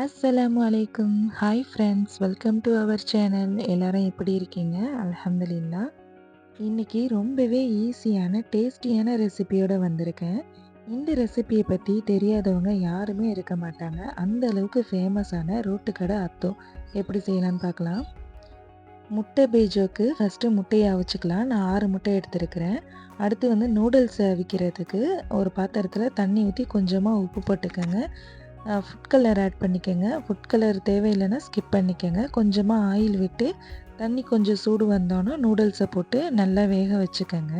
அஸ்ஸலாமு அலைக்கும். Hi friends, welcome to our channel. எல்லாரும் எப்படி இருக்கீங்க? அல்ஹம்துலில்லா. இன்னைக்கு ரொம்பவே ஈஸியான டேஸ்டியான ரெசிபியோட வந்திருக்கேன். இந்த ரெசிபியை பற்றி தெரியாதவங்க யாருமே இருக்க மாட்டாங்க. அந்த அளவுக்கு ஃபேமஸான ரோட்டுக்கடை அத்தோ எப்படி செய்யலான்னு பார்க்கலாம். முட்டை பேஜோக்கு ஃபஸ்ட்டு முட்டையை அவிச்சுக்கலாம். நான் 6 முட்டை எடுத்துருக்கிறேன். அடுத்து நூடுல்ஸை அவிக்கிறதுக்கு ஒரு பாத்திரத்தில் தண்ணி ஊற்றி கொஞ்சமாக உப்பு போட்டுக்கோங்க. ஃபுட் கலர் ஆட் பண்ணிக்கோங்க. ஃபுட் கலர் தேவையில்லைன்னா ஸ்கிப் பண்ணிக்கோங்க. கொஞ்சமாக ஆயில் விட்டு தண்ணி கொஞ்சம் சூடு வந்தோன்னே நூடுல்ஸை போட்டு நல்லா வேக வச்சுக்கோங்க.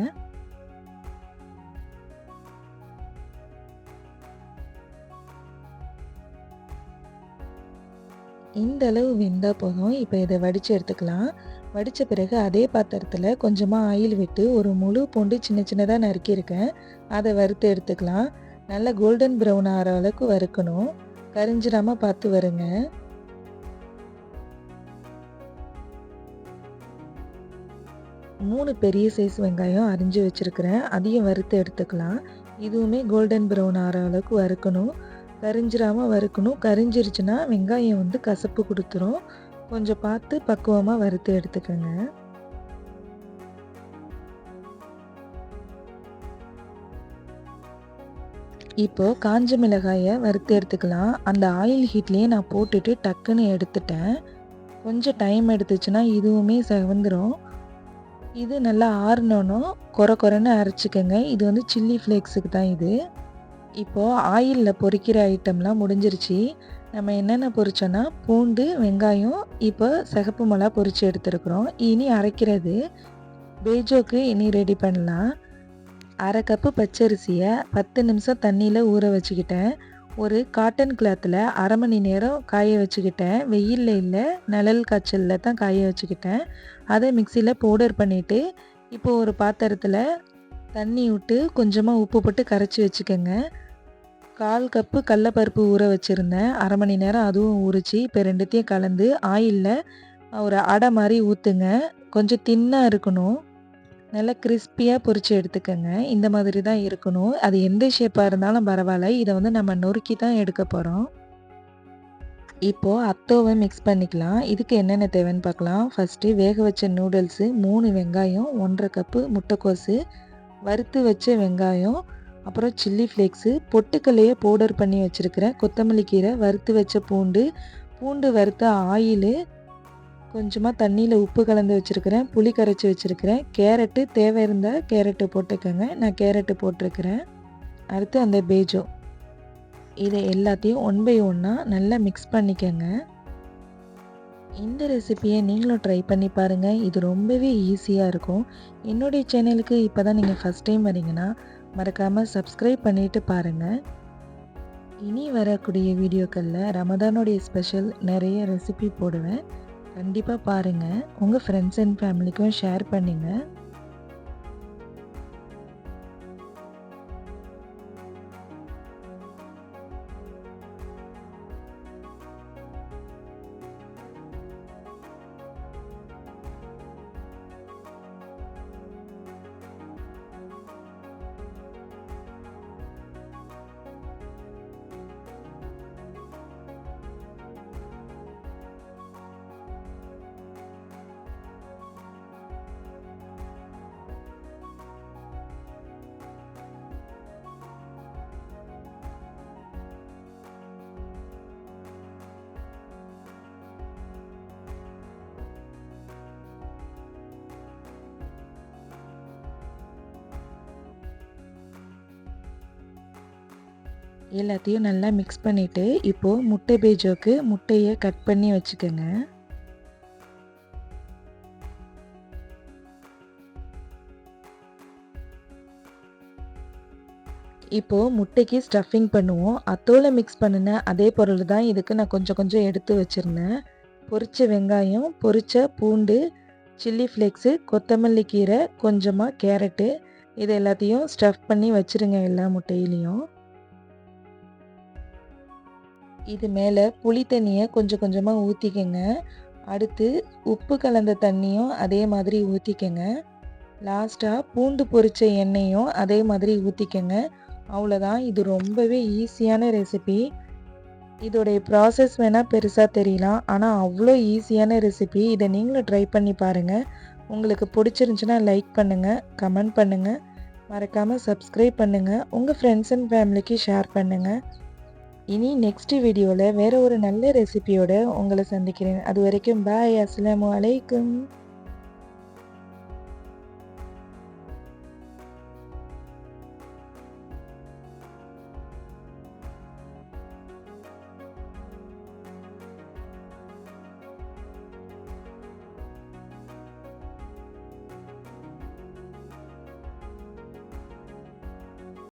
இந்த அளவு வெந்தால் போதும். இப்போ இதை வடித்து எடுத்துக்கலாம். வடித்த பிறகு அதே பாத்திரத்தில் கொஞ்சமாக ஆயில் விட்டு ஒரு முழு பூண்டு சின்ன சின்னதாக நறுக்கியிருக்கேன், அதை வறுத்து எடுத்துக்கலாம். நல்லா கோல்டன் ப்ரௌன் ஆகிற அளவுக்கு வறுக்கணும். கரிஞ்சிடாமல் பார்த்து வருங்க. மூணு பெரிய சைஸ் வெங்காயம் அரிஞ்சு வச்சுருக்கிறேன், அதையும் வறுத்து எடுத்துக்கலாம். இதுவுமே கோல்டன் ப்ரௌன் ஆகிற அளவுக்கு வறுக்கணும். கரிஞ்சிடாமல் வறுக்கணும். கரிஞ்சிருச்சுன்னா வெங்காயம் கசப்பு கொடுத்துரும். கொஞ்சம் பார்த்து பக்குவமாக வறுத்து எடுத்துக்கோங்க. இப்போது காஞ்ச மிளகாயை வறுத்து எடுத்துக்கலாம். அந்த ஆயில் ஹீட்லேயே நான் போட்டுட்டு டக்குன்னு எடுத்துட்டேன். கொஞ்சம் டைம் எடுத்துச்சுன்னா இதுவுமே செவந்துடும். இது நல்லா ஆறினோன்னும் கொரன்னு அரைச்சிக்கோங்க. இது சில்லி ஃப்ளேக்ஸுக்கு தான் இது. இப்போது ஆயிலில் பொரிக்கிற ஐட்டம்லாம் முடிஞ்சிருச்சு. நம்ம என்னென்ன பொரிச்சோன்னா பூண்டு, வெங்காயம், இப்போ சிகப்பு மிளகா பொரித்து எடுத்துருக்குறோம். இனி அரைக்கிறது பேஜோக்கு இனி ரெடி பண்ணலாம். அரை கப்பு பச்சரிசியை 10 நிமிஷம் தண்ணியில் ஊற வச்சுக்கிட்டேன். ஒரு காட்டன் கிளாத்தில் அரை மணி நேரம் காய வச்சுக்கிட்டேன். வெயிலில் இல்லை, நிழல் காய்ச்சலில் தான் காய வச்சுக்கிட்டேன். அதை மிக்சியில் பவுடர் பண்ணிவிட்டு இப்போது ஒரு பாத்திரத்தில் தண்ணி விட்டு கொஞ்சமாக உப்பு போட்டு கரைச்சி வச்சுக்கோங்க. 1/4 கப்பு கடலப்பருப்பு ஊற வச்சுருந்தேன், அரை மணி நேரம் அதுவும் ஊறிச்சு. இப்போ ரெண்டுத்தையும் கலந்து ஆயிலில் ஒரு அடை மாதிரி ஊற்றுங்க. கொஞ்சம் தின்னாக இருக்கணும். நல்லா கிறிஸ்பியாக பொரித்து எடுத்துக்கோங்க. இந்த மாதிரி தான் இருக்கணும். அது எந்த ஷேப்பாக இருந்தாலும் பரவாயில்ல. இதை நம்ம நொறுக்கி தான் எடுக்க போகிறோம். இப்போது அத்தோவை மிக்ஸ் பண்ணிக்கலாம். இதுக்கு என்னென்ன தேவைன்னு பார்க்கலாம். ஃபஸ்ட்டு வேக வச்ச நூடுல்ஸு, 3 வெங்காயம், 1/2 கப்பு முட்டைக்கோசு, வறுத்து வச்ச வெங்காயம், அப்புறம் சில்லி ஃப்ளேக்ஸு, பொட்டுக்கல்லையே பவுடர் பண்ணி வச்சுருக்கிறேன், கொத்தமல்லி கீரை, வறுத்து வச்ச பூண்டு வறுத்த ஆயிலு, கொஞ்சமாக தண்ணியில் உப்பு கலந்து வச்சுருக்கிறேன், புளி கரைச்சி வச்சுருக்கிறேன், கேரட்டு தேவை இருந்தால் கேரட்டு போட்டுக்கோங்க. நான் கேரட்டு போட்டிருக்கிறேன். அடுத்து அந்த பேஜோ, இதை எல்லாத்தையும் 1 பை 1 நல்லா மிக்ஸ் பண்ணிக்கோங்க. இந்த ரெசிபியை நீங்களும் ட்ரை பண்ணி பாருங்கள். இது ரொம்பவே ஈஸியாக இருக்கும். என்னுடைய சேனலுக்கு இப்போ தான் நீங்கள் ஃபஸ்ட் டைம் வரீங்கன்னா மறக்காமல் சப்ஸ்கிரைப் பண்ணிவிட்டு பாருங்கள். இனி வரக்கூடிய வீடியோக்களில் ரமதானுடைய ஸ்பெஷல் நிறைய ரெசிபி போடுவேன். கண்டிப்பாக பாருங்கள். உங்கள் ஃப்ரெண்ட்ஸ் அண்ட் ஃபேமிலிக்கும் ஷேர் பண்ணுங்கள். எல்லாத்தையும் நல்லா மிக்ஸ் பண்ணிவிட்டு இப்போது முட்டை பேஜோக்கு முட்டையை கட் பண்ணி வச்சுக்கோங்க. இப்போது முட்டைக்கு ஸ்டஃபிங் பண்ணுவோம். அத்தோல மிக்ஸ் பண்ணின அதே பொருள் தான் இதுக்கு நான் கொஞ்சம் கொஞ்சம் எடுத்து வச்சுருந்தேன். பொரிச்ச வெங்காயம், பொரிச்ச பூண்டு, சில்லி ஃப்ளேக்ஸு, கொத்தமல்லி கீரை, கொஞ்சமாக கேரட்டு இது எல்லாத்தையும் ஸ்டஃப் பண்ணி வச்சுருங்க எல்லா முட்டையிலையும். இது மேலே புளி தண்ணியை கொஞ்சம் கொஞ்சமாக ஊற்றிக்கங்க. அடுத்து உப்பு கலந்த தண்ணியும் அதே மாதிரி ஊற்றிக்கங்க. லாஸ்ட்டாக பூண்டு பொரிச்ச எண்ணெயும் அதே மாதிரி ஊற்றிக்கங்க. அவ்வளோதான். இது ரொம்பவே ஈஸியான ரெசிபி. இதோடைய ப்ராசஸ் வேணால் பெருசாக தெரியலாம், ஆனால் அவ்வளோ ஈஸியான ரெசிபி. இதை நீங்களும் ட்ரை பண்ணி பாருங்கள். உங்களுக்கு பிடிச்சிருந்துச்சுன்னா லைக் பண்ணுங்கள், கமெண்ட் பண்ணுங்கள், மறக்காமல் சப்ஸ்கிரைப் பண்ணுங்கள், உங்கள் ஃப்ரெண்ட்ஸ் அண்ட் ஃபேமிலிக்கு ஷேர் பண்ணுங்கள். இனி நெக்ஸ்ட் வீடியோவில் வேறு ஒரு நல்ல ரெசிபியோட உங்களை சந்திக்கிறேன். அது வரைக்கும் பாய். அஸ்ஸலாமு அலைக்கும்.